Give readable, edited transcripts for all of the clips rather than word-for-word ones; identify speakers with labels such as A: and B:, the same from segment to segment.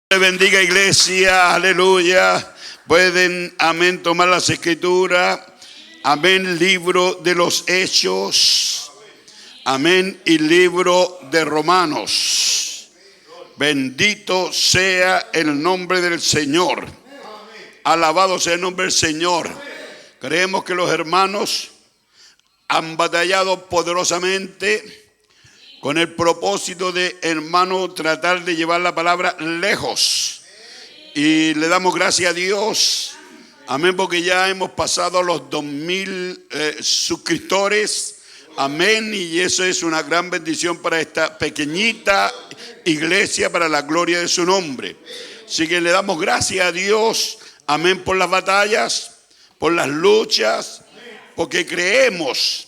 A: Le bendiga, iglesia, aleluya. Pueden, amén, tomar las escrituras, amén, libro de los Hechos, amén, y libro de Romanos. Bendito sea el nombre del Señor. Alabado sea el nombre del Señor. Creemos que los hermanos han batallado poderosamente con el propósito de, hermano, tratar de llevar la palabra lejos. Y le damos gracias a Dios, amén, porque ya hemos pasado a los 2000 suscriptores, amén, y eso es una gran bendición para esta pequeñita iglesia, para la gloria de su nombre. Así que le damos gracias a Dios, amén, por las batallas, por las luchas, porque creemos,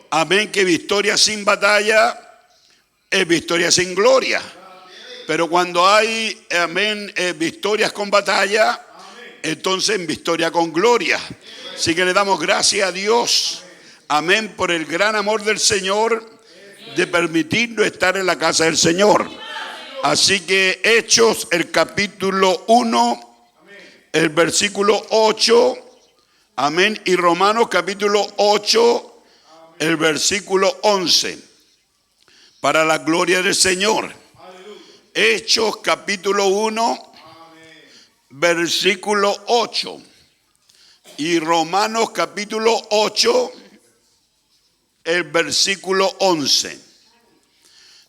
A: amén, que victoria sin batalla es victoria sin gloria. Pero cuando hay, amén, victorias con batalla, entonces en victoria con gloria. Así que le damos gracias a Dios, amén, por el gran amor del Señor de permitirnos estar en la casa del Señor. Así que Hechos, el capítulo 1, el versículo 8, amén, y Romanos capítulo 8, el versículo 11. Para la gloria del Señor. Aleluya. Hechos capítulo 1, versículo 8. Y Romanos capítulo 8, el versículo 11.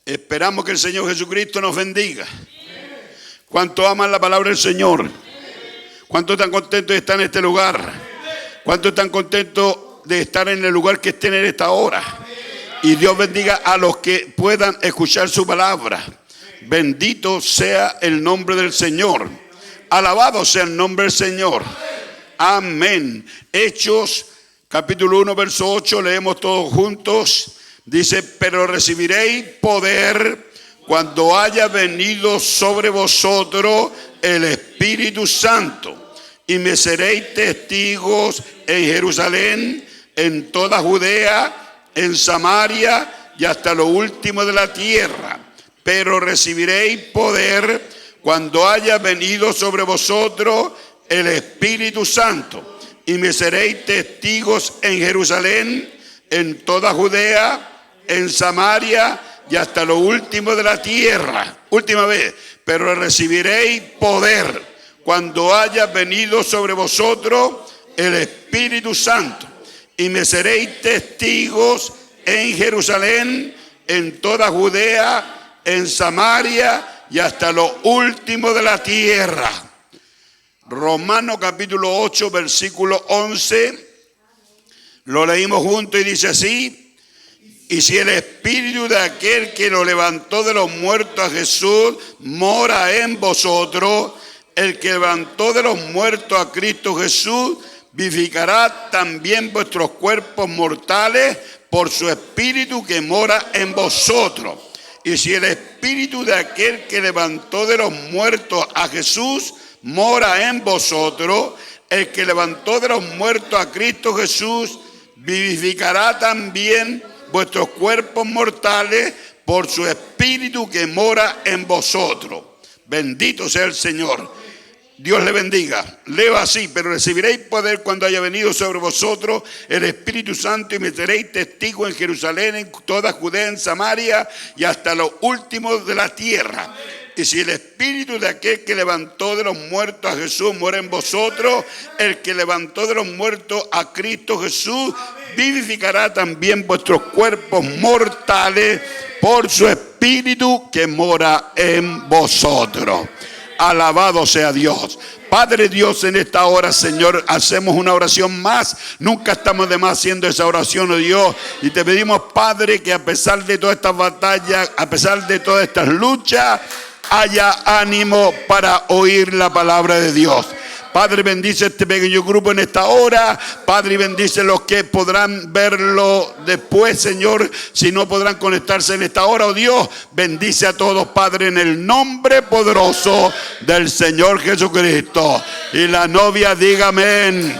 A: Esperamos que el Señor Jesucristo nos bendiga. ¿Cuánto aman la palabra del Señor? ¿Cuántos están contentos de estar en este lugar? ¿Cuántos están contentos de estar en el lugar que estén en esta hora? Y Dios bendiga a los que puedan escuchar su palabra. Bendito sea el nombre del Señor. Alabado sea el nombre del Señor. Amén. Hechos capítulo 1 verso 8, leemos todos juntos. Dice: pero recibiréis poder cuando haya venido sobre vosotros el Espíritu Santo, y me seréis testigos en Jerusalén, en toda Judea, en Samaria y hasta lo último de la tierra. Pero recibiréis poder cuando haya venido sobre vosotros el Espíritu Santo, y me seréis testigos en Jerusalén, en toda Judea, en Samaria y hasta lo último de la tierra. Última vez. Pero recibiréis poder cuando haya venido sobre vosotros el Espíritu Santo, y me seréis testigos en Jerusalén, en toda Judea, en Samaria y hasta lo último de la tierra. Romanos capítulo 8, versículo 11. Lo leímos juntos y dice así: y si el espíritu de aquel que lo levantó de los muertos a Jesús mora en vosotros, el que levantó de los muertos a Cristo Jesús vivificará también vuestros cuerpos mortales por su espíritu que mora en vosotros. Y si el espíritu de aquel que levantó de los muertos a Jesús mora en vosotros, el que levantó de los muertos a Cristo Jesús vivificará también vuestros cuerpos mortales por su espíritu que mora en vosotros. Bendito sea el Señor. Dios le bendiga. Leo así: pero recibiréis poder cuando haya venido sobre vosotros el Espíritu Santo, y me seréis testigos en Jerusalén, en toda Judea, en Samaria y hasta lo último de la tierra. Y si el espíritu de aquel que levantó de los muertos a Jesús mora en vosotros, el que levantó de los muertos a Cristo Jesús vivificará también vuestros cuerpos mortales por su espíritu que mora en vosotros. Alabado sea Dios. Padre Dios, en esta hora, Señor, hacemos una oración más. Nunca estamos de más haciendo esa oración, oh Dios. Y te pedimos, Padre, que a pesar de todas estas batallas, a pesar de todas estas luchas, haya ánimo para oír la palabra de Dios. Padre, bendice este pequeño grupo en esta hora. Padre, bendice los que podrán verlo después, Señor, si no podrán conectarse en esta hora. Oh Dios, bendice a todos, Padre, en el nombre poderoso del Señor Jesucristo. Y la novia diga amén.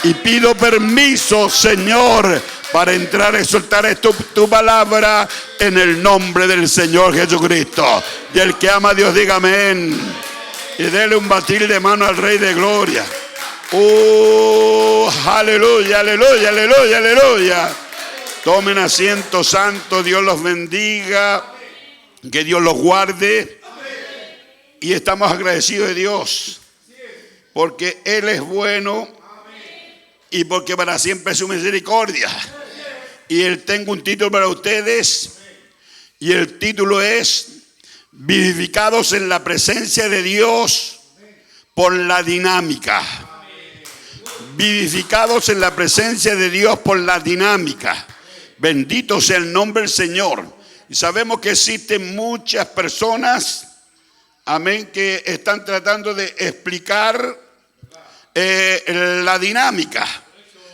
A: Y pido permiso, Señor, para entrar a exaltar tu palabra en el nombre del Señor Jesucristo. Y el que ama a Dios diga amén. Y dele un batir de mano al Rey de Gloria. Aleluya, aleluya, aleluya, aleluya. Tomen asiento, santo. Dios los bendiga. Que Dios los guarde. Y estamos agradecidos de Dios. Porque Él es bueno. Y porque para siempre es su misericordia. Y Él tengo un título para ustedes. Y el título es: vivificados en la presencia de Dios por la dinámica. Vivificados en la presencia de Dios por la dinámica. Bendito sea el nombre del Señor. Y sabemos que existen muchas personas, amén, que están tratando de explicar la dinámica.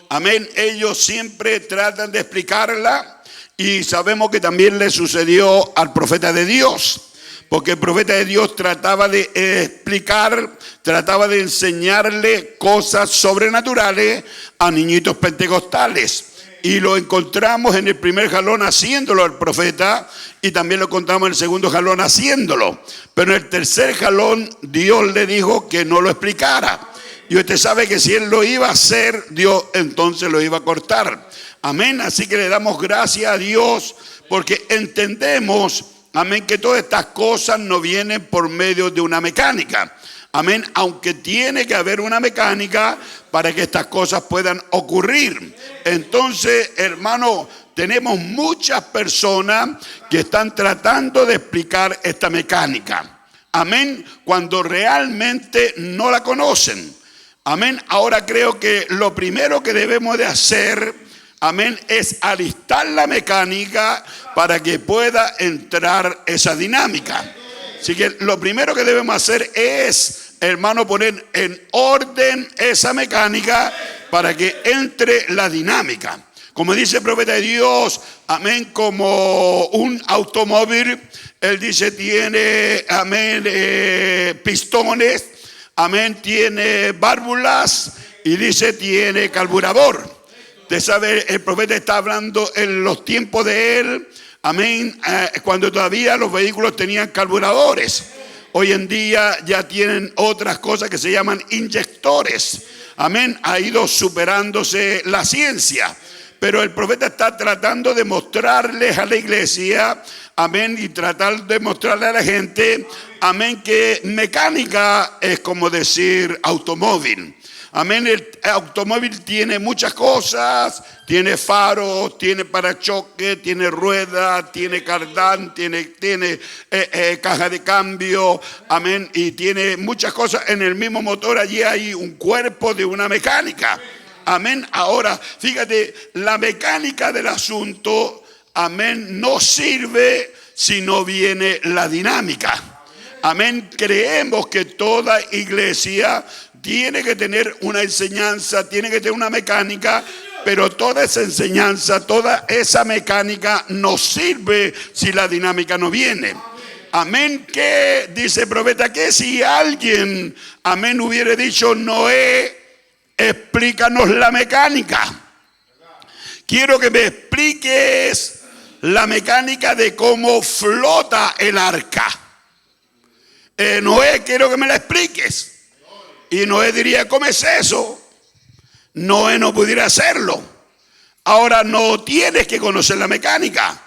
A: Amén. Ellos siempre tratan de explicarla. Y sabemos que también le sucedió al profeta de Dios. Porque el profeta de Dios trataba de explicar, trataba de enseñarle cosas sobrenaturales a niñitos pentecostales. Y lo encontramos en el primer jalón haciéndolo el profeta, y también lo encontramos en el segundo jalón haciéndolo. Pero en el tercer jalón Dios le dijo que no lo explicara. Y usted sabe que si él lo iba a hacer, Dios entonces lo iba a cortar. Amén. Así que le damos gracias a Dios porque entendemos, amén, que todas estas cosas no vienen por medio de una mecánica. Amén. Aunque tiene que haber una mecánica para que estas cosas puedan ocurrir. Entonces, hermano, tenemos muchas personas que están tratando de explicar esta mecánica. Amén. Cuando realmente no la conocen. Amén. Ahora creo que lo primero que debemos de hacer, amén, es alistar la mecánica para que pueda entrar esa dinámica. Así que lo primero que debemos hacer es, hermano, poner en orden esa mecánica para que entre la dinámica. Como dice el profeta de Dios, amén, como un automóvil, él dice tiene, amén, pistones, amén, tiene válvulas y dice tiene carburador. Usted sabe, el profeta está hablando en los tiempos de él, amén, cuando todavía los vehículos tenían carburadores. Hoy en día ya tienen otras cosas que se llaman inyectores. Amén, ha ido superándose la ciencia. Pero el profeta está tratando de mostrarles a la iglesia, amén, y tratar de mostrarle a la gente, amén, que mecánica es como decir automóvil. Amén, el automóvil tiene muchas cosas, tiene faros, tiene parachoque, tiene rueda, tiene cardán, tiene caja de cambio, amén, y tiene muchas cosas en el mismo motor. Allí hay un cuerpo de una mecánica. Amén. Ahora, fíjate, la mecánica del asunto, amén, no sirve si no viene la dinámica. Amén. Creemos que toda iglesia tiene que tener una enseñanza, tiene que tener una mecánica, pero toda esa enseñanza, toda esa mecánica no sirve si la dinámica no viene. Amén. ¿Qué dice el profeta? Que si alguien, amén, hubiera dicho: Noé, explícanos la mecánica. Quiero que me expliques la mecánica de cómo flota el arca. Noé, quiero que me la expliques. Y Noé diría: ¿cómo es eso? Noé no pudiera hacerlo. Ahora no tienes que conocer la mecánica,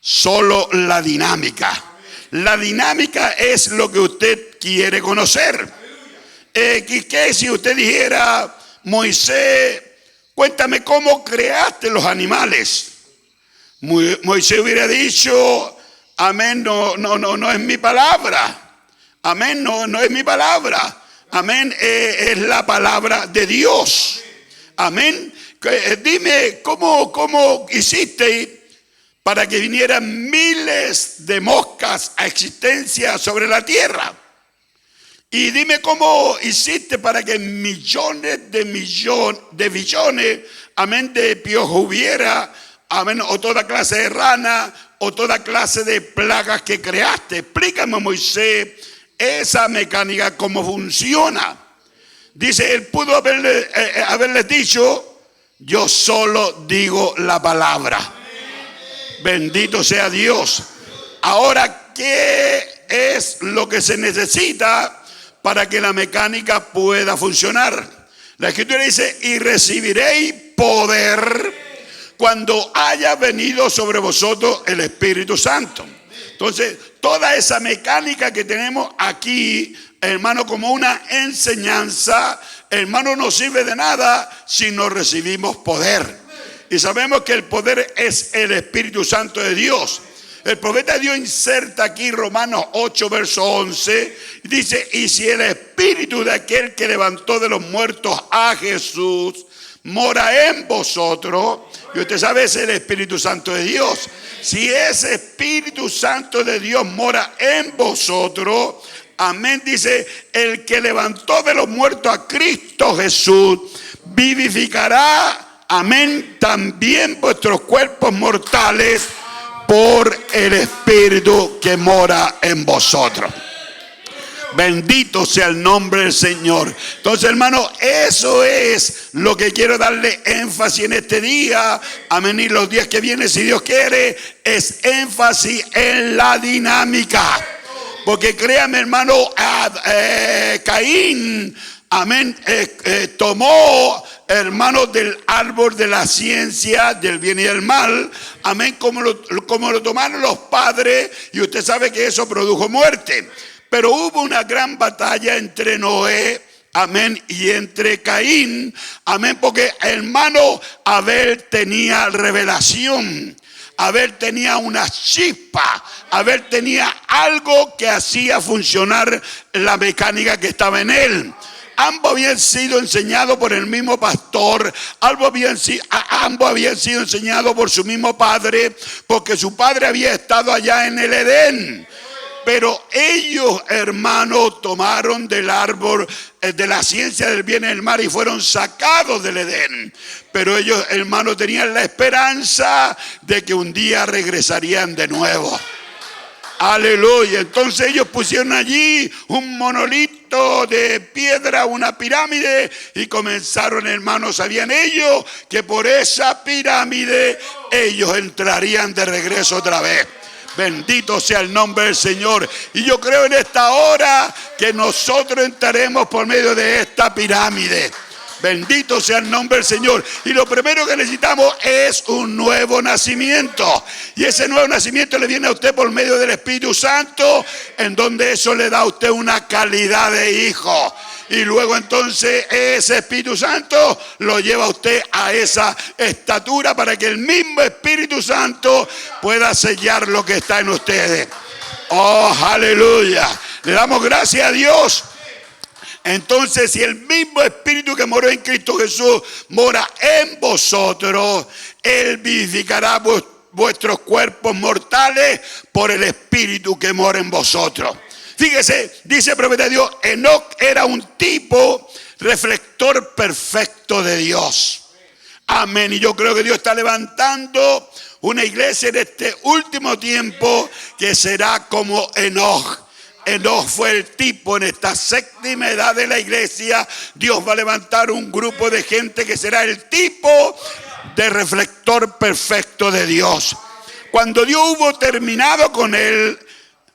A: solo la dinámica. La dinámica es lo que usted quiere conocer. ¿Qué si usted dijera: Moisés, cuéntame cómo creaste los animales? Moisés hubiera dicho: amén, no es mi palabra. Amén, no es mi palabra. Amén, es la palabra de Dios. Amén. Dime cómo hiciste para que vinieran miles de moscas a existencia sobre la tierra. Y dime cómo hiciste para que millones de billones, amén, de piojos hubiera, amén, o toda clase de rana, o toda clase de plagas que creaste. Explícame, Moisés, esa mecánica, cómo funciona. Dice, él pudo haberles dicho: yo solo digo la palabra. Bendito sea Dios. Ahora, ¿qué es lo que se necesita para que la mecánica pueda funcionar. La Escritura dice, y recibiréis poder cuando haya venido sobre vosotros el Espíritu Santo. Entonces, toda esa mecánica que tenemos aquí, hermano, como una enseñanza, hermano, no sirve de nada si no recibimos poder. Y sabemos que el poder es el Espíritu Santo de Dios. El profeta Dios inserta aquí Romanos 8, verso 11. Dice, y si el Espíritu de aquel que levantó de los muertos a Jesús mora en vosotros, y usted sabe, es el Espíritu Santo de Dios. Si ese Espíritu Santo de Dios mora en vosotros, amén, dice, el que levantó de los muertos a Cristo Jesús, vivificará, amén, también vuestros cuerpos mortales por el Espíritu que mora en vosotros. Bendito sea el nombre del Señor. Entonces, hermano, eso es lo que quiero darle énfasis en este día. Amén. Y los días que vienen, si Dios quiere, es énfasis en la dinámica. Porque créame, hermano, Caín, amén, tomó, hermano, del árbol de la ciencia del bien y del mal, amén, como lo tomaron los padres, y usted sabe que eso produjo muerte. Pero hubo una gran batalla entre Noé, amén, y entre Caín, amén, porque hermano, Abel tenía revelación. Abel tenía una chispa, Abel tenía algo que hacía funcionar la mecánica que estaba en él. Ambos habían sido enseñados por el mismo pastor, ambos habían sido enseñados por su mismo padre, porque su padre había estado allá en el Edén. Pero ellos, hermanos, tomaron del árbol de la ciencia del bien y del mal y fueron sacados del Edén. Pero ellos, hermanos, tenían la esperanza de que un día regresarían de nuevo. Aleluya. Entonces ellos pusieron allí un monolito de piedra, una pirámide, y comenzaron, hermanos, sabían ellos que por esa pirámide ellos entrarían de regreso otra vez. Bendito sea el nombre del Señor. Y yo creo en esta hora que nosotros entraremos por medio de esta pirámide. Bendito sea el nombre del Señor. Y lo primero que necesitamos es un nuevo nacimiento. Y ese nuevo nacimiento le viene a usted por medio del Espíritu Santo, en donde eso le da a usted una calidad de hijo. Y luego entonces ese Espíritu Santo lo lleva a usted a esa estatura para que el mismo Espíritu Santo pueda sellar lo que está en ustedes. Oh, aleluya. Le damos gracias a Dios. Entonces, si el mismo Espíritu que moró en Cristo Jesús mora en vosotros, Él vivificará vuestros cuerpos mortales por el Espíritu que mora en vosotros. Fíjese, dice el profeta de Dios, Enoc era un tipo reflector perfecto de Dios. Amén. Y yo creo que Dios está levantando una iglesia en este último tiempo que será como Enoc. Enoc fue el tipo en esta séptima edad de la iglesia. Dios va a levantar un grupo de gente que será el tipo de reflector perfecto de Dios. Cuando Dios hubo terminado con él,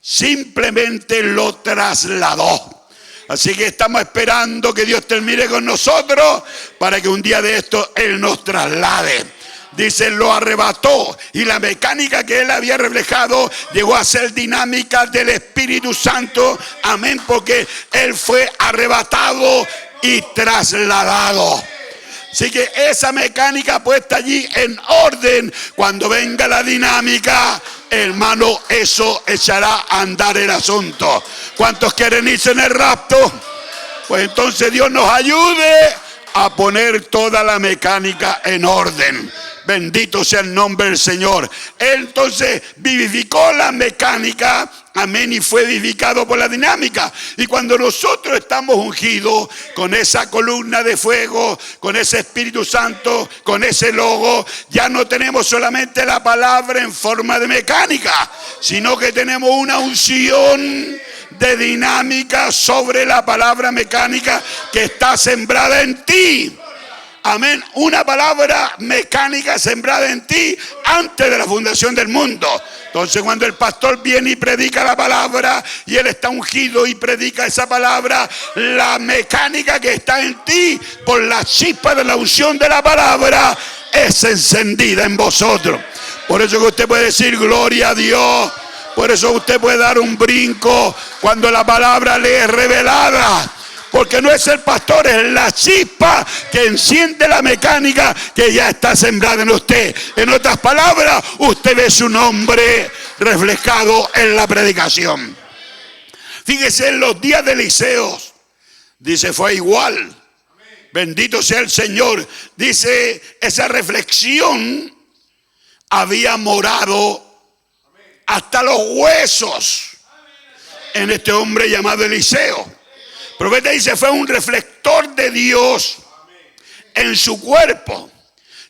A: simplemente lo trasladó. Así que estamos esperando que Dios termine con nosotros para que un día de esto Él nos traslade. Dice, lo arrebató, y la mecánica que Él había reflejado llegó a ser dinámica del Espíritu Santo. Amén, porque Él fue arrebatado y trasladado. Así que esa mecánica puesta allí en orden, cuando venga la dinámica, hermano, eso echará a andar el asunto. ¿Cuántos quieren irse en el rapto? Pues entonces Dios nos ayude a poner toda la mecánica en orden. Bendito sea el nombre del Señor. Él entonces vivificó la mecánica, amén, y fue vivificado por la dinámica. Y cuando nosotros estamos ungidos con esa columna de fuego, con ese Espíritu Santo, con ese logo, ya no tenemos solamente la palabra en forma de mecánica, sino que tenemos una unción de dinámica sobre la palabra mecánica que está sembrada en ti. amén, una palabra mecánica sembrada en ti antes de la fundación del mundo. Entonces cuando el pastor viene y predica la palabra y él está ungido y predica esa palabra, la mecánica que está en ti por la chispa de la unción de la palabra es encendida en vosotros. Por eso que usted puede decir gloria a Dios. Por eso usted puede dar un brinco cuando la palabra le es revelada. Porque no es el pastor, es la chispa que enciende la mecánica que ya está sembrada en usted. En otras palabras, usted ve su nombre reflejado en la predicación. Fíjese, en los días de Eliseo, dice, fue igual. Bendito sea el Señor. Dice, esa reflexión había morado hasta los huesos en este hombre llamado Eliseo. El profeta dice, fue un reflector de Dios en su cuerpo.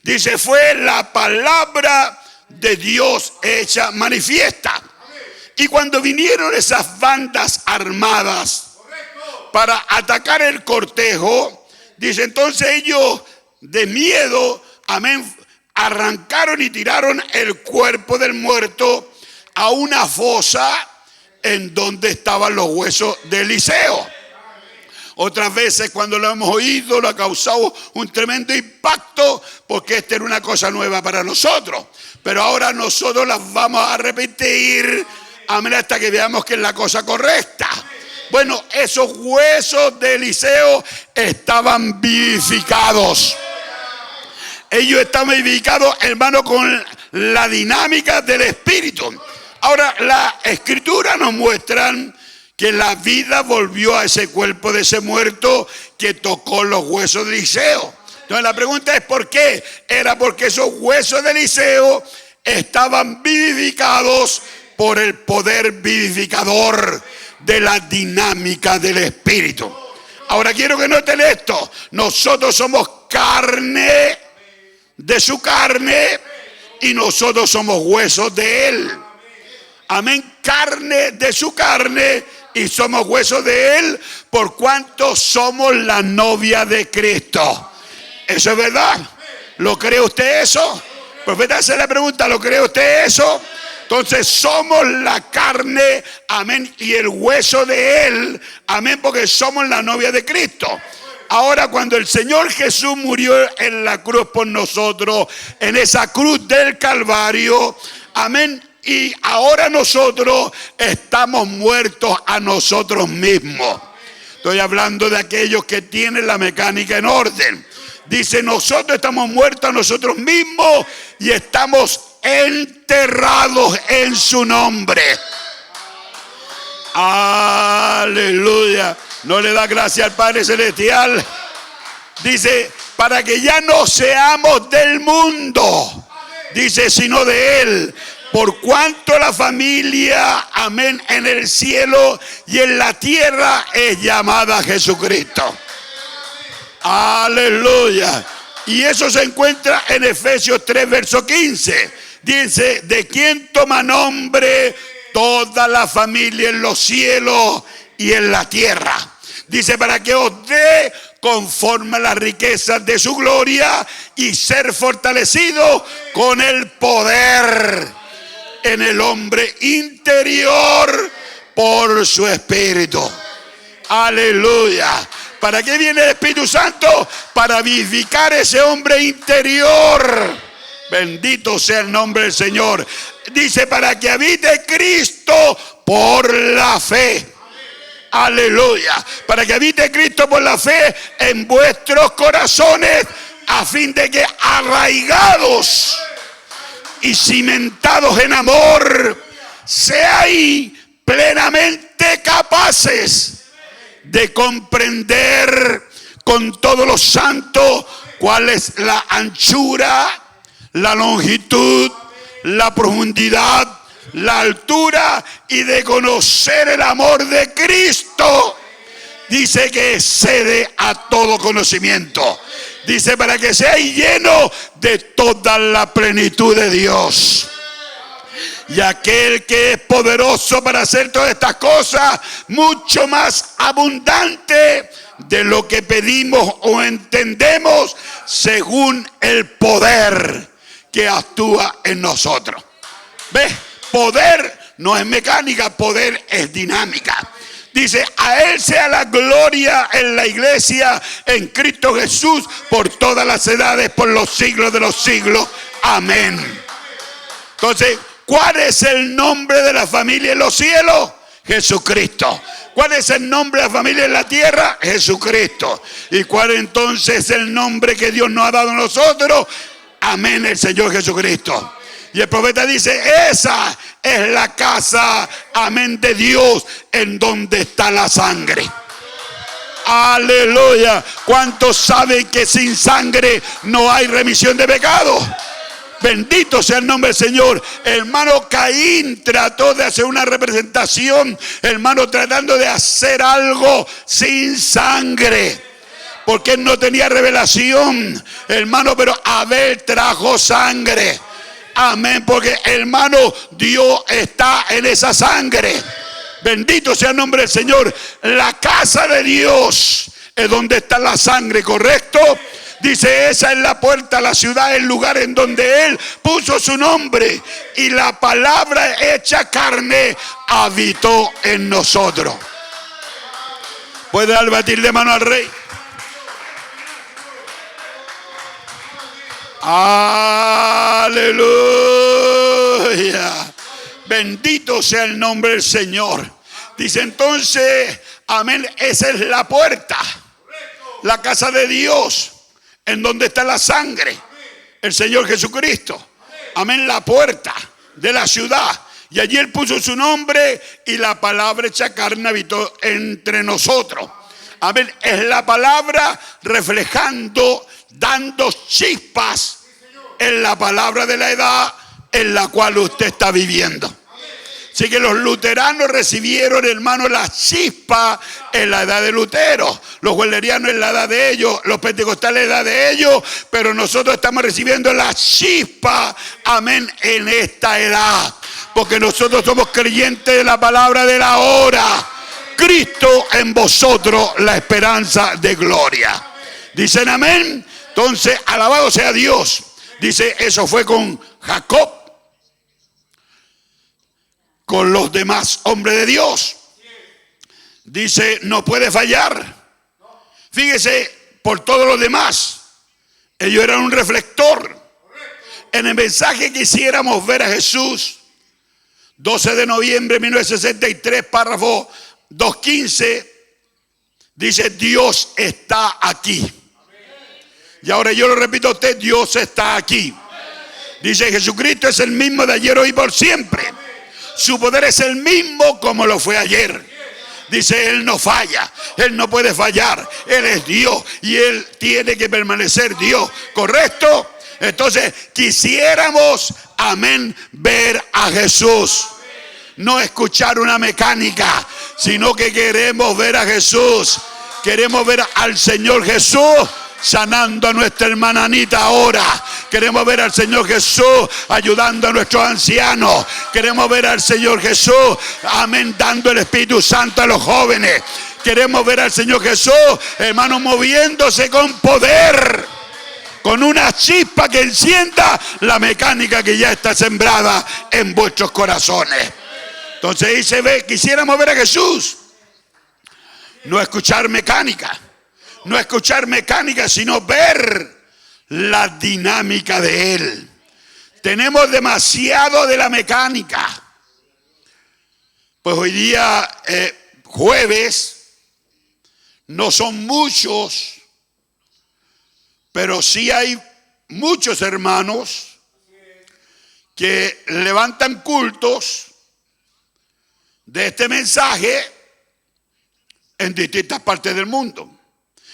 A: Dice, fue la palabra de Dios hecha manifiesta. Y cuando vinieron esas bandas armadas para atacar el cortejo, dice, entonces ellos de miedo, amén, arrancaron y tiraron el cuerpo del muerto a una fosa en donde estaban los huesos de Eliseo. Otras veces cuando lo hemos oído lo ha causado un tremendo impacto porque esta era una cosa nueva para nosotros. Pero ahora nosotros las vamos a repetir, amén, hasta que veamos que es la cosa correcta. Bueno, esos huesos de Eliseo estaban vivificados. Ellos estaban vivificados, hermano, con la dinámica del Espíritu. Ahora, la Escritura nos muestra que la vida volvió a ese cuerpo de ese muerto que tocó los huesos de Eliseo. Entonces la pregunta es ¿por qué? Era porque esos huesos de Eliseo estaban vivificados por el poder vivificador de la dinámica del Espíritu. Ahora quiero que noten esto. Nosotros somos carne de su carne y nosotros somos huesos de él. Amén, carne de su carne y somos huesos de él, por cuanto somos la novia de Cristo. ¿Eso es verdad? ¿Lo cree usted eso? El profeta hace la pregunta, ¿lo cree usted eso? Entonces somos la carne, amén, y el hueso de él, amén, porque somos la novia de Cristo. Ahora cuando el Señor Jesús murió en la cruz por nosotros, en esa cruz del Calvario, amén, y ahora nosotros estamos muertos a nosotros mismos. Estoy hablando de aquellos que tienen la mecánica en orden. Dice, nosotros estamos muertos a nosotros mismos y estamos enterrados en su nombre. Aleluya. No le da gracias al Padre Celestial. Dice, para que ya no seamos del mundo, dice, sino de él. Por cuanto la familia, amén, en el cielo y en la tierra es llamada Jesucristo. Aleluya. Y eso se encuentra en Efesios 3, verso 15. Dice, de quien toma nombre toda la familia en los cielos y en la tierra. Dice, para que os dé conforme a las riquezas de su gloria y ser fortalecido con el poder en el hombre interior por su Espíritu. Aleluya. ¿Para qué viene el Espíritu Santo? Para vivificar ese hombre interior. Bendito sea el nombre del Señor. Dice, para que habite Cristo por la fe. Aleluya. Para que habite Cristo por la fe en vuestros corazones, a fin de que arraigados y cimentados en amor, seáis plenamente capaces de comprender con todos los santos cuál es la anchura, la longitud, la profundidad, la altura, y de conocer el amor de Cristo. Dice que excede a todo conocimiento. Dice, para que seáis llenos de toda la plenitud de Dios. Y aquel que es poderoso para hacer todas estas cosas, mucho más abundante de lo que pedimos o entendemos, según el poder que actúa en nosotros. ¿Ves? Poder no es mecánica, poder es dinámica. Dice, a Él sea la gloria en la iglesia, en Cristo Jesús, por todas las edades, por los siglos de los siglos. Amén. Entonces, ¿cuál es el nombre de la familia en los cielos? Jesucristo. ¿Cuál es el nombre de la familia en la tierra? Jesucristo. ¿Y cuál entonces es el nombre que Dios nos ha dado a nosotros? Amén, el Señor Jesucristo. Y el profeta dice, esa es la casa, amén, de Dios, en donde está la sangre. Aleluya. ¿Cuántos saben que sin sangre no hay remisión de pecados? Bendito sea el nombre del Señor. Hermano, Caín trató de hacer una representación, hermano, tratando de hacer algo sin sangre, porque él no tenía revelación, hermano, pero Abel trajo sangre. Amén, porque hermano, Dios está en esa sangre. Bendito sea el nombre del Señor. La casa de Dios es donde está la sangre, ¿correcto? Dice, esa es la puerta, la ciudad, el lugar en donde Él puso su nombre. Y la palabra hecha carne habitó en nosotros. ¿Puede dar batir de mano al Rey? Aleluya. Bendito sea el nombre del Señor. Dice entonces, amén, esa es la puerta, la casa de Dios, en donde está la sangre, el Señor Jesucristo. Amén, la puerta de la ciudad. Y allí Él puso su nombre y la palabra hecha carne habitó entre nosotros. Amén, es la palabra reflejando, dando chispas en la palabra de la edad en la cual usted está viviendo. Así que los luteranos recibieron, hermano, la chispa en la edad de Lutero. Los weslerianos en la edad de ellos, los pentecostales en la edad de ellos, pero nosotros estamos recibiendo la chispa, amén, en esta edad. Porque nosotros somos creyentes de la palabra de la hora. Cristo en vosotros, la esperanza de gloria. Dicen amén. Entonces, alabado sea Dios. Dice, eso fue con Jacob, con los demás hombres de Dios. Dice, no puede fallar. Fíjese, por todos los demás, ellos eran un reflector. En el mensaje que quisiéramos ver a Jesús, 12 de noviembre de 1963, párrafo 2:15, dice, Dios está aquí. Y ahora yo lo repito a usted, Dios está aquí. Dice, Jesucristo es el mismo de ayer, hoy y por siempre. Su poder es el mismo como lo fue ayer. Dice, Él no falla, Él no puede fallar. Él es Dios y Él tiene que permanecer Dios, ¿correcto? Entonces, quisiéramos, amén, ver a Jesús. No escuchar una mecánica, sino que queremos ver a Jesús. Queremos ver al Señor Jesús sanando a nuestra hermana Anita ahora. Queremos ver al Señor Jesús ayudando a nuestros ancianos. Queremos ver al Señor Jesús, amén, dando el Espíritu Santo a los jóvenes. Queremos ver al Señor Jesús, hermano, moviéndose con poder, con una chispa que encienda la mecánica que ya está sembrada en vuestros corazones. Entonces ahí se ve, quisiéramos ver a Jesús, no escuchar mecánica. No escuchar mecánica, sino ver la dinámica de Él. Tenemos demasiado de la mecánica. Pues hoy día, jueves, no son muchos, pero sí hay muchos hermanos que levantan cultos de este mensaje en distintas partes del mundo.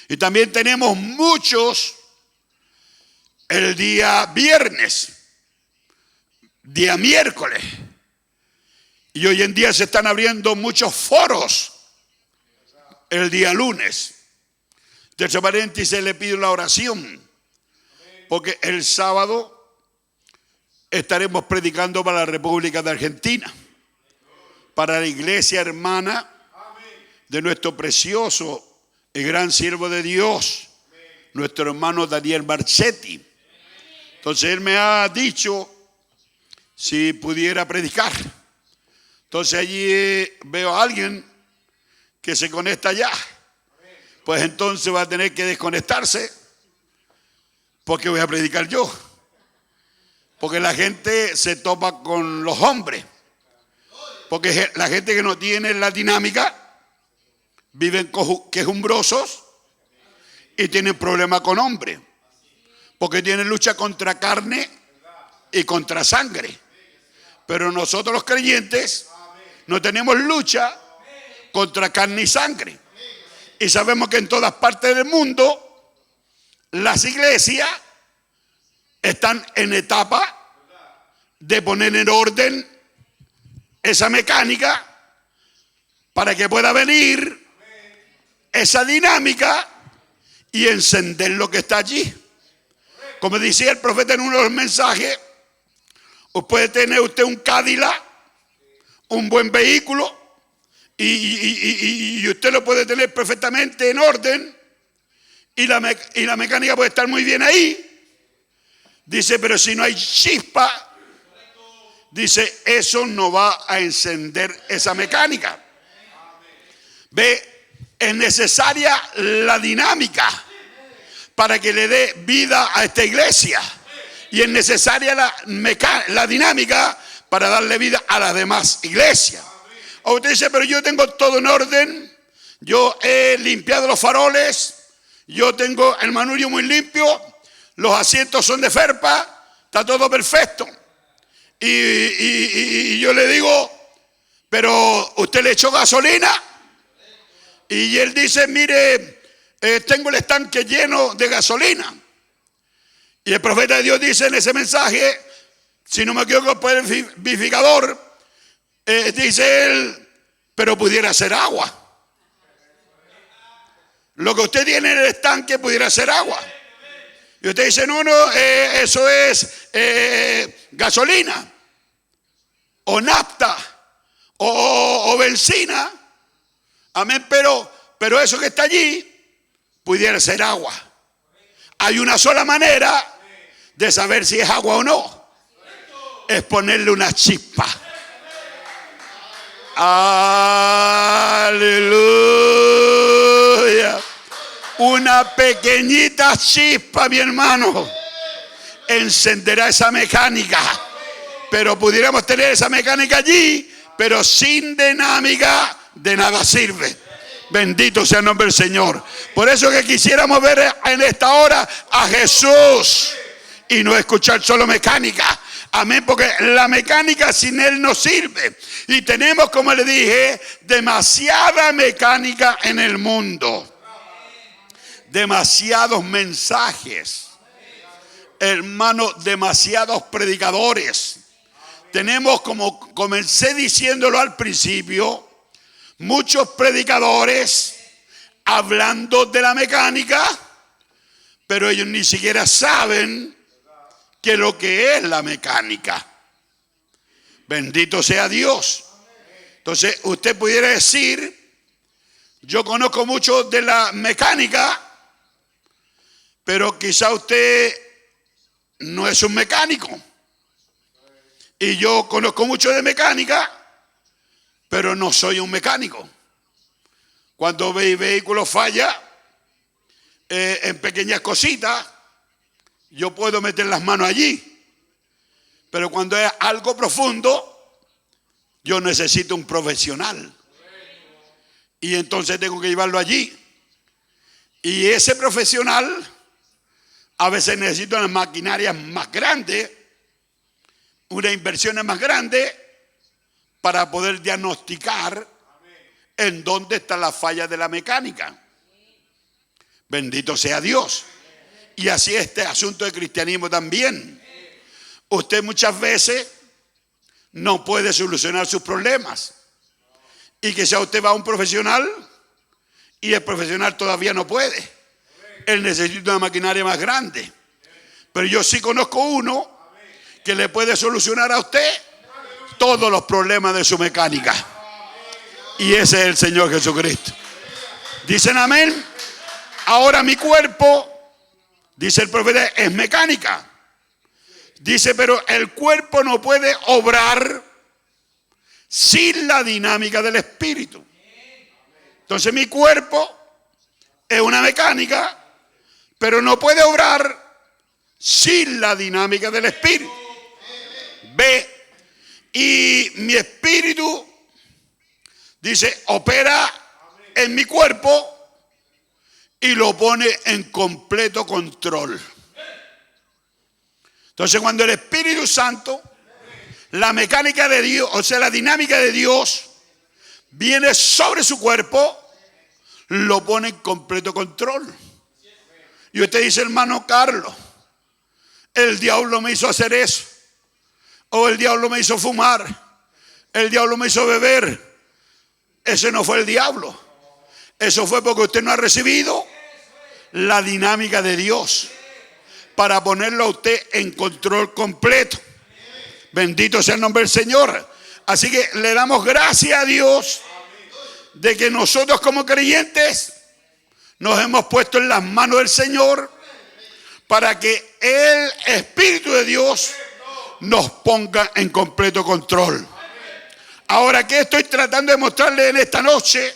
A: Y también tenemos muchos el día viernes, día miércoles. Y hoy en día se están abriendo muchos foros el día lunes. Entre paréntesis le pido la oración, porque el sábado estaremos predicando para la República de Argentina, para la iglesia hermana de nuestro precioso y gran siervo de Dios, nuestro hermano Daniel Marchetti. Entonces él me ha dicho si pudiera predicar. Entonces allí veo a alguien que se conecta ya. Pues entonces va a tener que desconectarse, porque voy a predicar yo. Porque la gente se topa con los hombres. Porque la gente que no tiene la dinámica viven quejumbrosos y tienen problemas con hombres. Porque tienen lucha contra carne y contra sangre. Pero nosotros los creyentes no tenemos lucha contra carne y sangre. Y sabemos que en todas partes del mundo las iglesias están en etapa de poner en orden esa mecánica para que pueda venir esa dinámica y encender lo que está allí. Como decía el profeta en uno de los mensajes, puede tener usted un Cadillac, un buen vehículo, y usted lo puede tener perfectamente en orden, y la mecánica puede estar muy bien ahí. Dice, pero si no hay chispa, dice, eso no va a encender esa mecánica. Ve, es necesaria la dinámica para que le dé vida a esta iglesia. Y es necesaria la dinámica para darle vida a las demás iglesias. O usted dice, pero yo tengo todo en orden, yo he limpiado los faroles, yo tengo el manubrio muy limpio, los asientos son de felpa, está todo perfecto. Y yo le digo, pero usted le echó gasolina. Y él dice, mire, tengo el estanque lleno de gasolina. Y el profeta de Dios dice en ese mensaje, si no me equivoco por el vivificador, dice él, pero pudiera ser agua. Lo que usted tiene en el estanque pudiera ser agua. Y usted dice, no, eso es gasolina, o nafta, o benzina. Amén, pero eso que está allí pudiera ser agua. Hay una sola manera de saber si es agua o no. Es ponerle una chispa. Aleluya. Una pequeñita chispa, mi hermano, encenderá esa mecánica. Pero pudiéramos tener esa mecánica allí, pero sin dinámica, de nada sirve. Bendito sea el nombre del Señor. Por eso que quisiéramos ver en esta hora a Jesús y no escuchar solo mecánica. Amén, porque la mecánica sin Él no sirve. Y tenemos, como le dije, demasiada mecánica en el mundo. Demasiados mensajes. Hermano, demasiados predicadores. Tenemos, como comencé diciéndolo al principio, muchos predicadores hablando de la mecánica, pero ellos ni siquiera saben qué es lo que es la mecánica. Bendito sea Dios. Entonces usted pudiera decir, yo conozco mucho de la mecánica, pero quizá usted no es un mecánico. Y yo conozco mucho de mecánica, pero no soy un mecánico. Cuando mi vehículo falla en pequeñas cositas, yo puedo meter las manos allí. Pero cuando es algo profundo, yo necesito un profesional. Y entonces tengo que llevarlo allí. Y ese profesional a veces necesita unas maquinarias más grandes, unas inversiones más grandes, para poder diagnosticar en dónde está la falla de la mecánica. Bendito sea Dios. Y así este asunto de cristianismo también. Usted muchas veces no puede solucionar sus problemas. Y quizá usted va a un profesional y el profesional todavía no puede. Él necesita una maquinaria más grande. Pero yo sí conozco uno que le puede solucionar a usted todos los problemas de su mecánica. Y ese es el Señor Jesucristo. ¿Dicen amén? Ahora mi cuerpo, dice el profeta, es mecánica. Dice, pero el cuerpo no puede obrar sin la dinámica del espíritu. Entonces mi cuerpo es una mecánica, pero no puede obrar sin la dinámica del espíritu. Ve, y mi espíritu, dice, opera en mi cuerpo y lo pone en completo control. Entonces cuando el Espíritu Santo, la mecánica de Dios, o sea, la dinámica de Dios, viene sobre su cuerpo, lo pone en completo control. Y usted dice, hermano Carlos, el diablo me hizo hacer eso, o el diablo me hizo fumar, el diablo me hizo beber. Ese no fue el diablo. Eso fue porque usted no ha recibido la dinámica de Dios para ponerlo a usted en control completo. Bendito sea el nombre del Señor. Así que le damos gracias a Dios de que nosotros como creyentes nos hemos puesto en las manos del Señor para que el Espíritu de Dios nos ponga en completo control. Ahora, ¿qué estoy tratando de mostrarles en esta noche?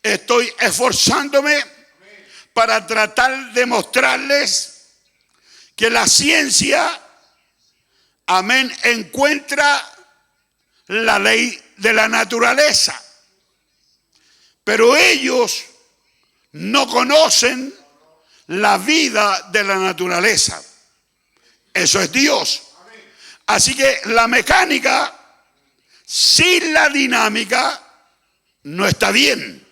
A: Estoy esforzándome para tratar de mostrarles que la ciencia, amén, encuentra la ley de la naturaleza. Pero ellos no conocen la vida de la naturaleza. Eso es Dios. Así que la mecánica sin la dinámica no está bien.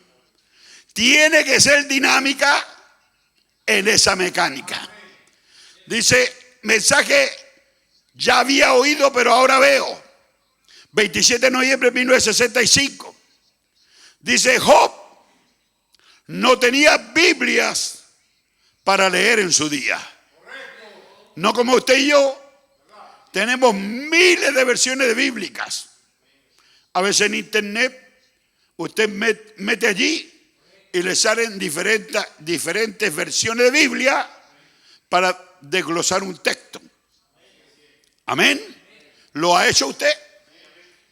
A: Tiene que ser dinámica en esa mecánica. Dice, mensaje, ya había oído, pero ahora veo. 27 de noviembre de 1965. Dice, Job no tenía Biblias para leer en su día. No como usted y yo. Tenemos miles de versiones bíblicas. A veces en internet usted mete allí y le salen diferentes versiones de Biblia para desglosar un texto. Amén. ¿Lo ha hecho usted?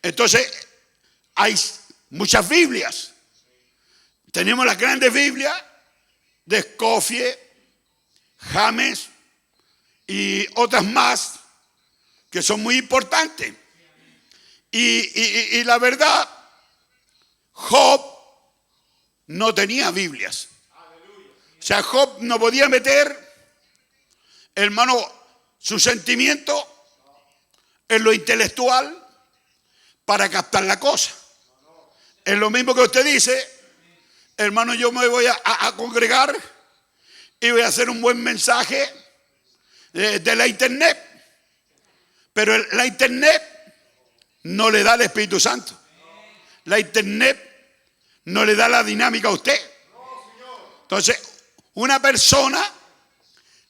A: Entonces hay muchas Biblias. Tenemos las grandes Biblias de Scofield, James y otras más que son muy importantes. Y la verdad, Job no tenía Biblias. O sea, Job no podía meter, hermano, su sentimiento en lo intelectual para captar la cosa. Es lo mismo que usted dice, hermano, yo me voy a congregar y voy a hacer un buen mensaje de la internet. Pero la internet no le da el Espíritu Santo. La internet no le da la dinámica a usted. Entonces, una persona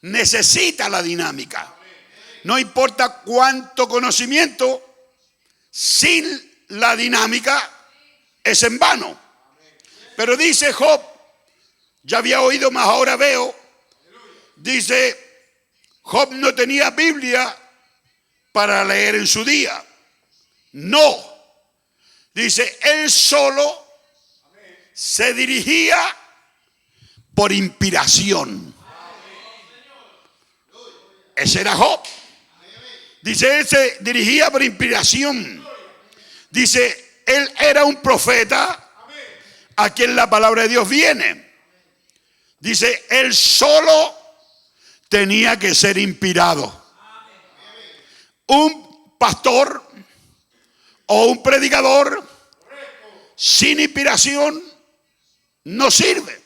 A: necesita la dinámica. No importa cuánto conocimiento, sin la dinámica es en vano. Pero dice Job, ya había oído, mas ahora veo. Dice, Job no tenía Biblia para leer en su día. No. Dice, él solo se dirigía por inspiración. Ese era Job. Dice, él se dirigía por inspiración. Dice, él era un profeta a quien la palabra de Dios viene. Dice, él solo tenía que ser inspirado. Un pastor o un predicador sin inspiración no sirve.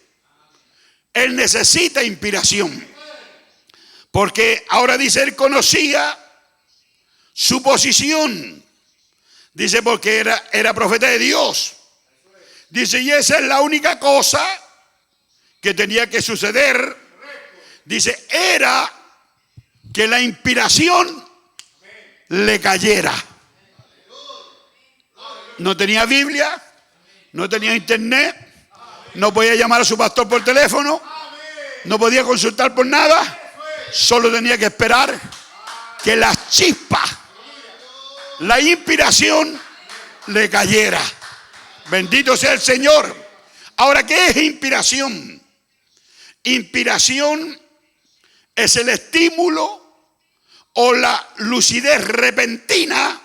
A: Él necesita inspiración. Porque ahora dice, él conocía su posición. Dice, porque era profeta de Dios. Dice, y esa es la única cosa que tenía que suceder. Dice, era que la inspiración le cayera. No tenía Biblia, no tenía internet, no podía llamar a su pastor por teléfono, no podía consultar por nada, solo tenía que esperar que la chispa, la inspiración le cayera. Bendito sea el Señor. Ahora, ¿qué es inspiración? Inspiración es el estímulo o la lucidez repentina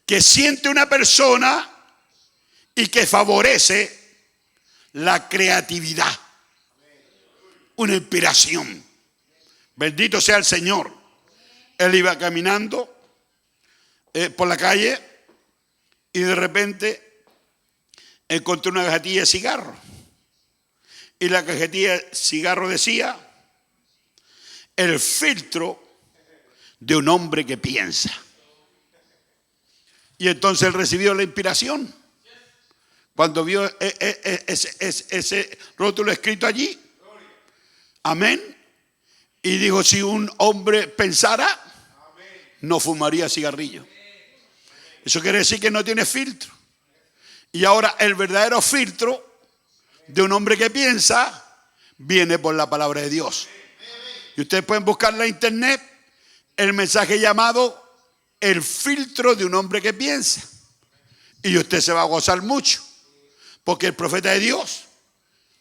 A: que siente una persona y que favorece la creatividad. Una inspiración. Bendito sea el Señor. Él iba caminando por la calle y de repente encontró una cajetilla de cigarro. Y la cajetilla de cigarro decía: el filtro de un hombre que piensa. Y entonces él recibió la inspiración. Cuando vio ese rótulo escrito allí. Amén. Y dijo: si un hombre pensara, no fumaría cigarrillo. Eso quiere decir que no tiene filtro. Y ahora el verdadero filtro de un hombre que piensa viene por la palabra de Dios. Y ustedes pueden buscar en la internet el mensaje llamado el filtro de un hombre que piensa. Y usted se va a gozar mucho, porque el profeta de Dios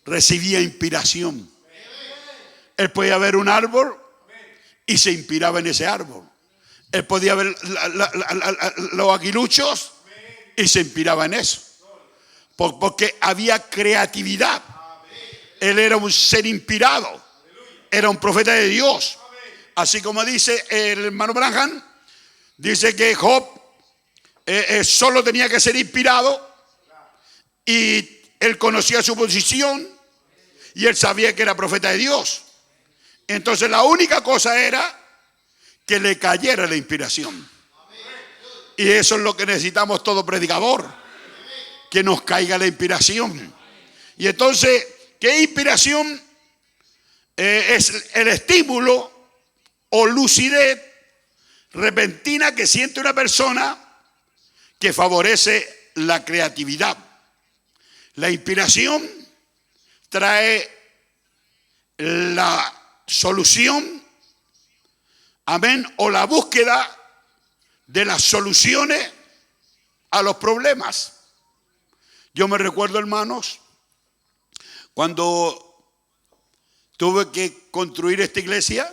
A: recibía inspiración. Él podía ver un árbol y se inspiraba en ese árbol. Él podía ver los aguiluchos y se inspiraba en eso. Porque había creatividad. Él era un ser inspirado. Era un profeta de Dios. Así como dice el hermano Branham, dice que Job solo tenía que ser inspirado y él conocía su posición y él sabía que era profeta de Dios. Entonces la única cosa era que le cayera la inspiración. Y eso es lo que necesitamos todo predicador, que nos caiga la inspiración. Y entonces, ¿qué inspiración? Es el estímulo o lucidez repentina que siente una persona que favorece la creatividad. La inspiración trae la solución, amén, o la búsqueda de las soluciones a los problemas. Yo me recuerdo, hermanos, cuando tuve que construir esta iglesia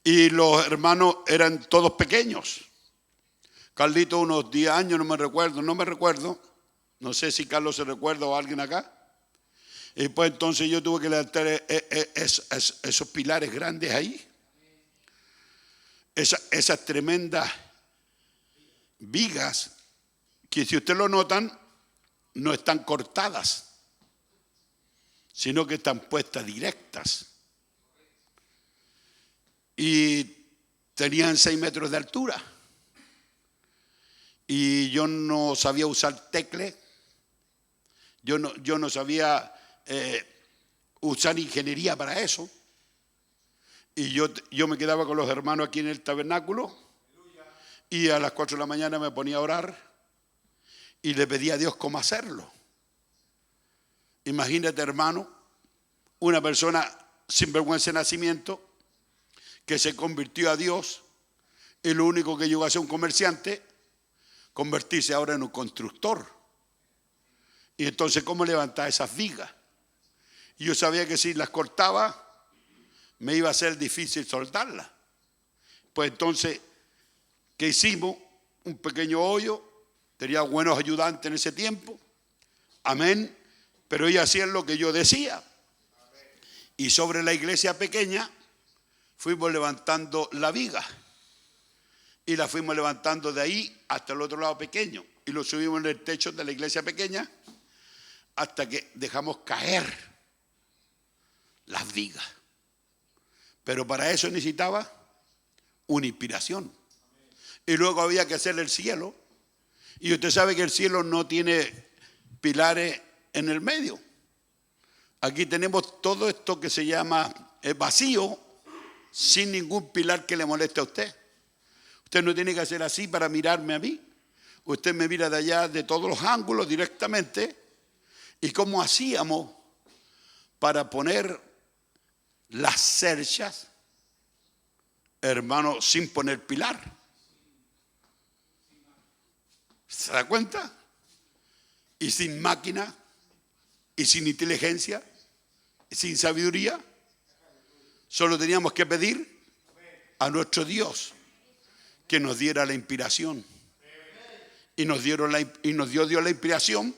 A: y los hermanos eran todos pequeños. Carlito unos 10 años, no me recuerdo. No sé si Carlos se recuerda o alguien acá. Y pues entonces yo tuve que levantar esos pilares grandes ahí. Esas tremendas vigas que, si ustedes lo notan, no están cortadas, sino que están puestas directas. Y tenían 6 metros de altura. Y yo no sabía usar tecle. Yo no sabía usar ingeniería para eso. Y yo me quedaba con los hermanos aquí en el tabernáculo. Y a las 4 de la mañana me ponía a orar. Y le pedía a Dios cómo hacerlo. Imagínate, hermano, una persona sin vergüenza de nacimiento que se convirtió a Dios, y lo único que llegó a ser un comerciante, convertirse ahora en un constructor. Y entonces, ¿cómo levantar esas vigas? Y yo sabía que si las cortaba, me iba a ser difícil soltarlas. Pues entonces, ¿qué hicimos? Un pequeño hoyo. Tenía buenos ayudantes en ese tiempo. Amén. Pero ellos hacían lo que yo decía. Y sobre la iglesia pequeña fuimos levantando la viga. Y la fuimos levantando de ahí hasta el otro lado pequeño. Y lo subimos en el techo de la iglesia pequeña hasta que dejamos caer las vigas. Pero para eso necesitaba una inspiración. Y luego había que hacer el cielo. Y usted sabe que el cielo no tiene pilares en el medio. Aquí tenemos todo esto que se llama vacío, sin ningún pilar que le moleste a usted. Usted no tiene que hacer así para mirarme a mí. Usted me mira de allá, de todos los ángulos directamente. ¿Y cómo hacíamos para poner las cerchas, hermano, sin poner pilar? ¿Se da cuenta? Y sin máquina, y sin inteligencia, y sin sabiduría. Solo teníamos que pedir a nuestro Dios que nos diera la inspiración. Y nos dio Dios la inspiración.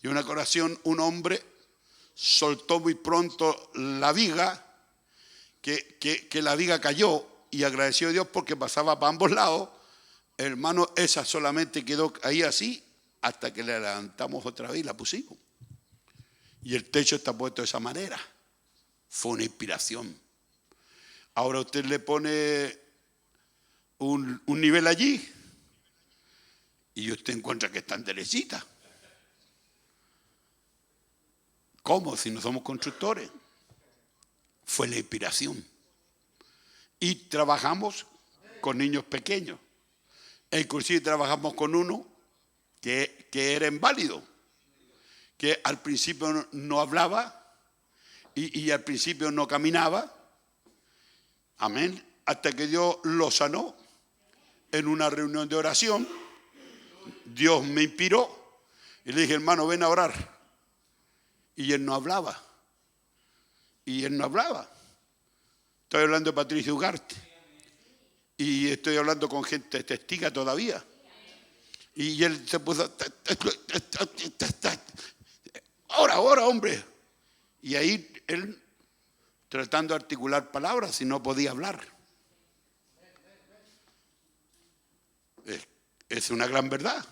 A: Y una oración, un hombre soltó muy pronto la viga, que la viga cayó, y agradeció a Dios porque pasaba para ambos lados. Hermano, esa solamente quedó ahí así hasta que la levantamos otra vez y la pusimos. Y el techo está puesto de esa manera. Fue una inspiración. Ahora usted le pone un nivel allí y usted encuentra que están derechitas. ¿Cómo? Si no somos constructores. Fue la inspiración. Y trabajamos con niños pequeños. E inclusive trabajamos con uno que era inválido, que al principio no hablaba y al principio no caminaba. Amén. Hasta que Dios lo sanó en una reunión de oración. Dios me inspiró y le dije, hermano, ven a orar. Y él no hablaba. Estoy hablando de Patricio Ugarte. Y estoy hablando con gente testiga todavía. Y él se puso, ora, hombre. Y ahí él tratando de articular palabras y no podía hablar. Es una gran verdad.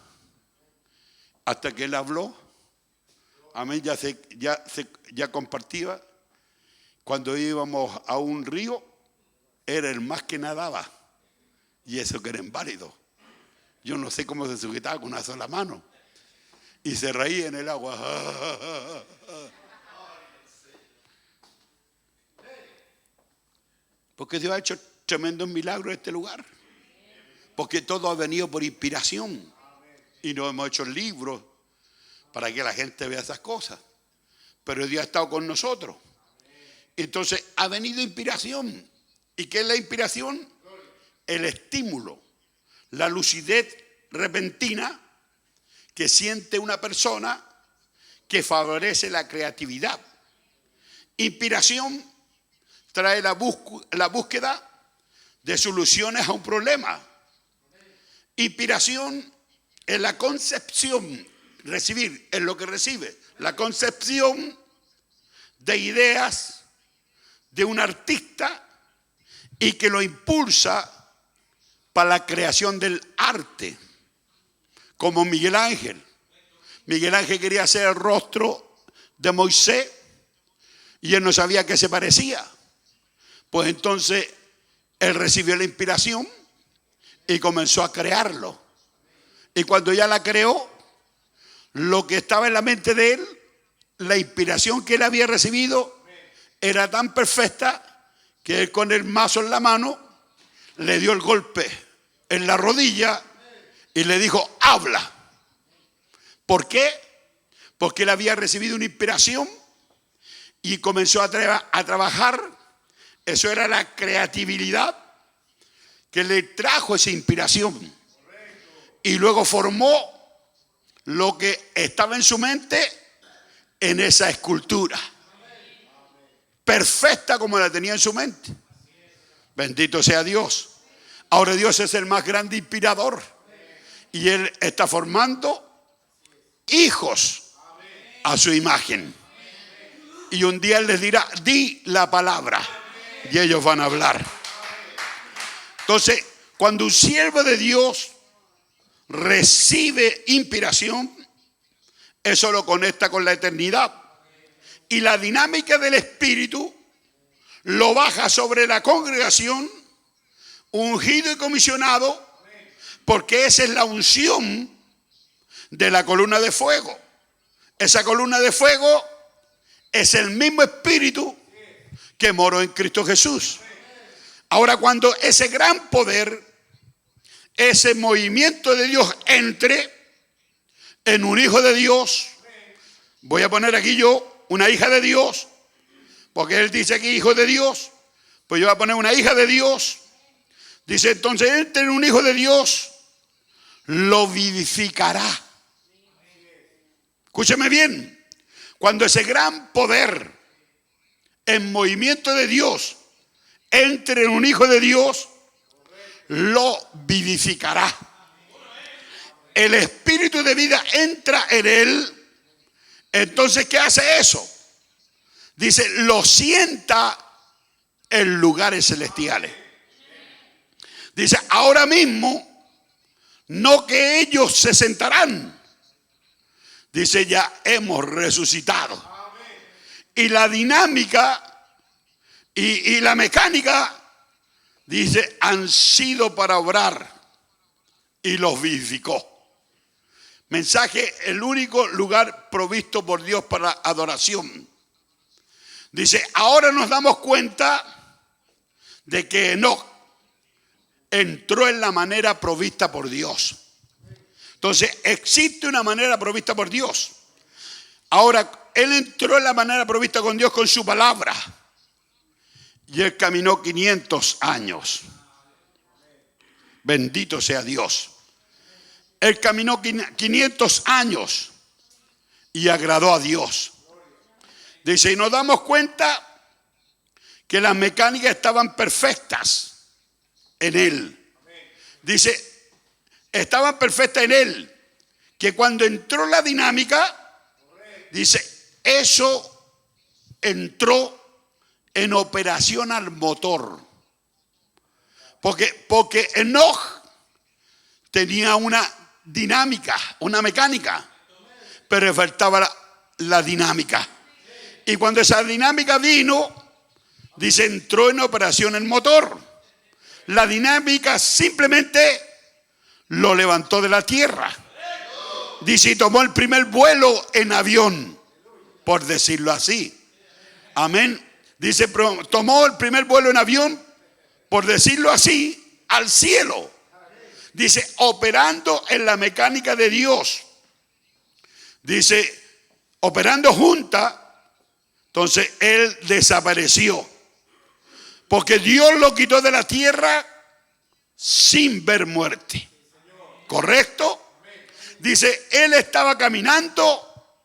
A: Hasta que él habló, amén, ya compartía. Cuando íbamos a un río, era el más que nadaba. Y eso que era inválido. Yo no sé cómo se sujetaba con una sola mano. Y se reía en el agua. Porque Dios ha hecho tremendos milagros en este lugar. Porque todo ha venido por inspiración. Y no hemos hecho libros para que la gente vea esas cosas. Pero Dios ha estado con nosotros. Entonces ha venido inspiración. ¿Y qué es la inspiración? El estímulo, la lucidez repentina que siente una persona que favorece la creatividad. Inspiración trae la búsqueda de soluciones a un problema. Inspiración es la concepción, recibir es lo que recibe, la concepción de ideas de un artista y que lo impulsa para la creación del arte, como Miguel Ángel. Miguel Ángel quería hacer el rostro de Moisés y él no sabía qué se parecía. Pues entonces él recibió la inspiración y comenzó a crearlo. Y cuando ya la creó, lo que estaba en la mente de él, la inspiración que él había recibido, era tan perfecta que él con el mazo en la mano le dio el golpe en la rodilla y le dijo, habla. ¿Por qué? Porque él había recibido una inspiración y comenzó a trabajar. Eso era la creatividad que le trajo esa inspiración. Y luego formó lo que estaba en su mente en esa escultura. Perfecta como la tenía en su mente. Bendito sea Dios. Ahora Dios es el más grande inspirador. Y Él está formando hijos a su imagen. Y un día Él les dirá, di la palabra. Y ellos van a hablar. Entonces, cuando un siervo de Dios recibe inspiración, eso lo conecta con la eternidad. Y la dinámica del Espíritu lo baja sobre la congregación, ungido y comisionado, porque esa es la unción de la columna de fuego. Esa columna de fuego es el mismo Espíritu que moró en Cristo Jesús. Ahora, cuando ese gran poder ese movimiento de Dios entre en un hijo de Dios. Voy a poner aquí yo una hija de Dios, porque él dice aquí hijo de Dios, pues yo voy a poner una hija de Dios. Dice entonces, entre en un hijo de Dios, lo vivificará. Escúcheme bien, cuando ese gran poder en movimiento de Dios entre en un hijo de Dios, lo vivificará. El espíritu de vida entra en él. Entonces, ¿qué hace eso? Dice, lo sienta en lugares celestiales. Dice, ahora mismo, no que ellos se sentarán. Dice, ya hemos resucitado. Y la dinámica y la mecánica, dice, han sido para obrar y los vivificó. Mensaje, el único lugar provisto por Dios para adoración. Dice, ahora nos damos cuenta de que Enoc entró en la manera provista por Dios. Entonces, existe una manera provista por Dios. Ahora, él entró en la manera provista con Dios con su palabra. Y él caminó 500 años. Bendito sea Dios. Él caminó 500 años y agradó a Dios. Dice, y nos damos cuenta que las mecánicas estaban perfectas en él. Dice, estaban perfectas en él. Que cuando entró la dinámica, dice, eso entró en operación al motor. Porque Enoc tenía una dinámica, una mecánica, pero le faltaba la dinámica. Y cuando esa dinámica vino, dice, entró en operación el motor. La dinámica simplemente lo levantó de la tierra. Dice, y tomó el primer vuelo en avión, por decirlo así. Amén. Dice, tomó el primer vuelo en avión, por decirlo así, al cielo. Dice, operando en la mecánica de Dios. Dice, operando junta. Entonces él desapareció. Porque Dios lo quitó de la tierra sin ver muerte. ¿Correcto? Dice, él estaba caminando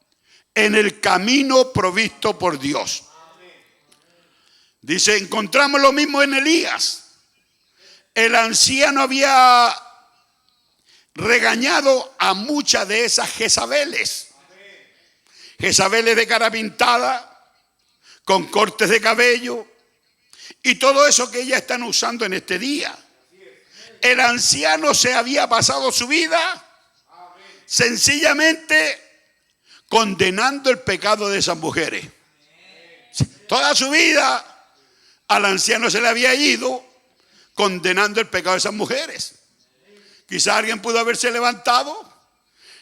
A: en el camino provisto por Dios. Dice, encontramos lo mismo en Elías. El anciano había regañado a muchas de esas Jezabeles. Jezabeles de cara pintada, con cortes de cabello y todo eso que ellas están usando en este día. El anciano se había pasado su vida sencillamente condenando el pecado de esas mujeres. Toda su vida al anciano se le había ido condenando el pecado de esas mujeres. Quizá alguien pudo haberse levantado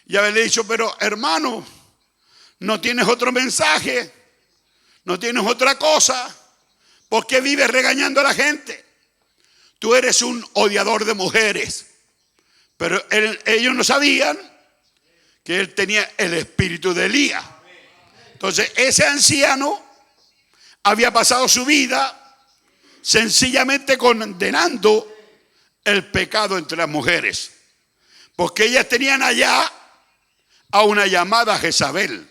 A: y haberle dicho, pero hermano, no tienes otro mensaje, no tienes otra cosa, ¿por qué vives regañando a la gente? Tú eres un odiador de mujeres. Pero ellos no sabían que él tenía el espíritu de Elías. Entonces ese anciano había pasado su vida sencillamente condenando el pecado entre las mujeres, porque ellas tenían allá a una llamada Jezabel.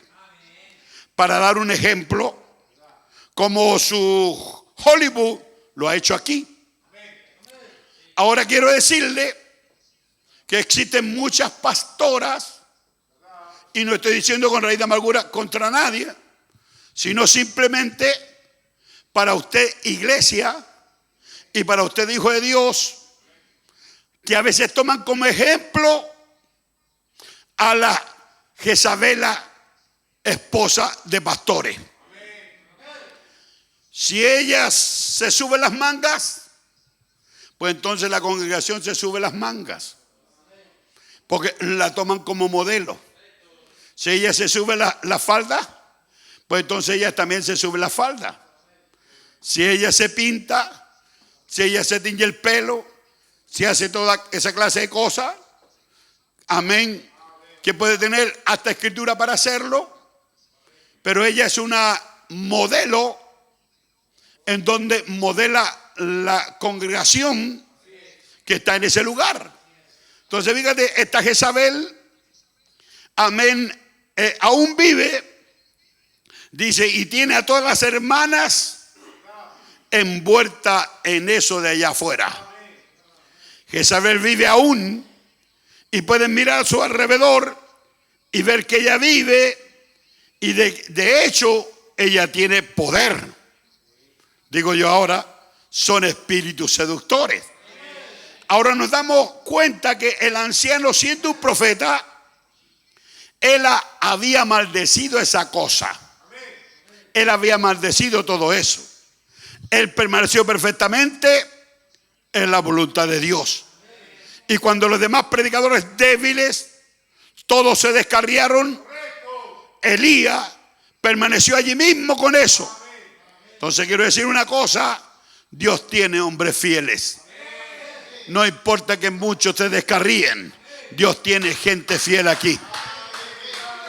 A: Para dar un ejemplo, como su Hollywood lo ha hecho aquí. Ahora quiero decirle que existen muchas pastoras, y no estoy diciendo con raíz de amargura contra nadie, sino simplemente para usted iglesia y para usted hijo de Dios, que a veces toman como ejemplo a la Jezabela esposa de pastores. Si ella se sube las mangas, pues entonces la congregación se sube las mangas, porque la toman como modelo. Si ella se sube la falda, pues entonces ella también se sube la falda. Si ella se pinta, si ella se tiñe el pelo, si hace toda esa clase de cosas, amén, que puede tener hasta escritura para hacerlo, pero ella es una modelo en donde modela la congregación que está en ese lugar. Entonces fíjate, esta Jezabel, amén, aún vive, dice, y tiene a todas las hermanas envueltas en eso de allá afuera. Jezabel vive aún y pueden mirar a su alrededor y ver que ella vive y de hecho ella tiene poder. Digo yo ahora, son espíritus seductores. Ahora nos damos cuenta que el anciano, siendo un profeta, él había maldecido esa cosa. Él había maldecido todo eso. Él permaneció perfectamente en la voluntad de Dios. Y cuando los demás predicadores débiles, todos se descarriaron, Elías permaneció allí mismo con eso. Entonces quiero decir una cosa, Dios tiene hombres fieles. No importa que muchos se descarríen, Dios tiene gente fiel aquí.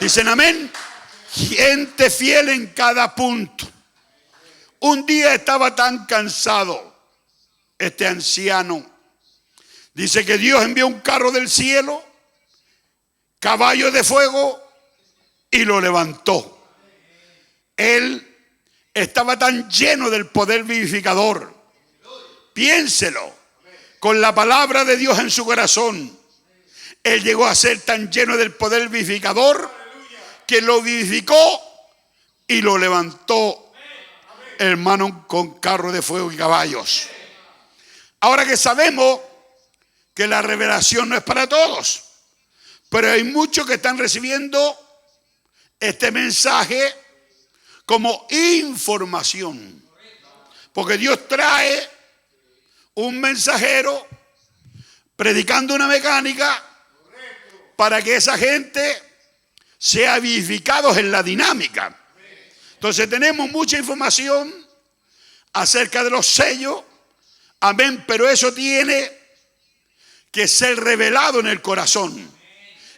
A: Dicen amén. Gente fiel en cada punto. Un día estaba tan cansado este anciano. Dice que Dios envió un carro del cielo, caballo de fuego, y lo levantó. Él estaba tan lleno del poder vivificador. Piénselo. Con la palabra de Dios en su corazón, él llegó a ser tan lleno del poder vivificador que lo vivificó y lo levantó, hermano, con carro de fuego y caballos. Ahora que sabemos que la revelación no es para todos, pero hay muchos que están recibiendo este mensaje como información, porque Dios trae un mensajero predicando una mecánica para que esa gente sea vivificados en la dinámica. Entonces tenemos mucha información acerca de los sellos, amén, pero eso tiene que ser revelado en el corazón.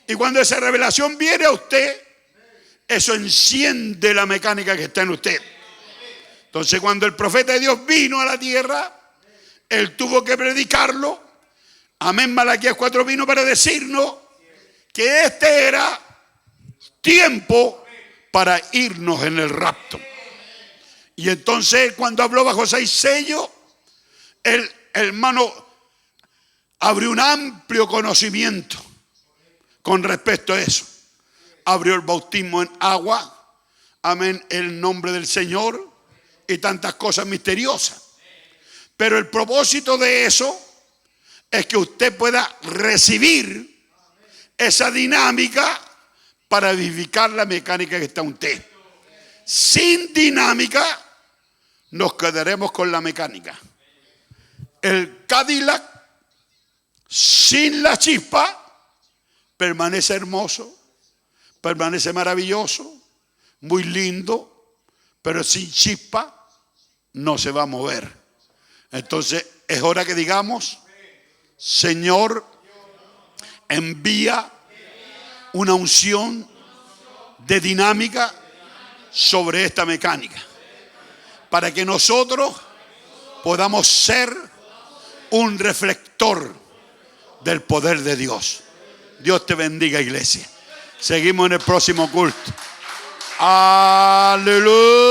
A: Y cuando esa revelación viene a usted, eso enciende la mecánica que está en usted. Entonces cuando el profeta de Dios vino a la tierra, él tuvo que predicarlo. Amén, Malaquías 4 vino para decirnos que este era tiempo para irnos en el rapto. Y entonces cuando habló bajo 6 sellos, el hermano abrió un amplio conocimiento con respecto a eso. Abrió el bautismo en agua, amén, el nombre del Señor y tantas cosas misteriosas. Pero el propósito de eso es que usted pueda recibir esa dinámica para vivificar la mecánica que está en usted. Sin dinámica nos quedaremos con la mecánica. El Cadillac sin la chispa permanece hermoso, permanece maravilloso, muy lindo, pero sin chispa no se va a mover. Entonces es hora que digamos, Señor, envía una unción de dinámica sobre esta mecánica, para que nosotros podamos ser un reflector del poder de Dios. Dios te bendiga, iglesia. Seguimos en el próximo culto. Aleluya.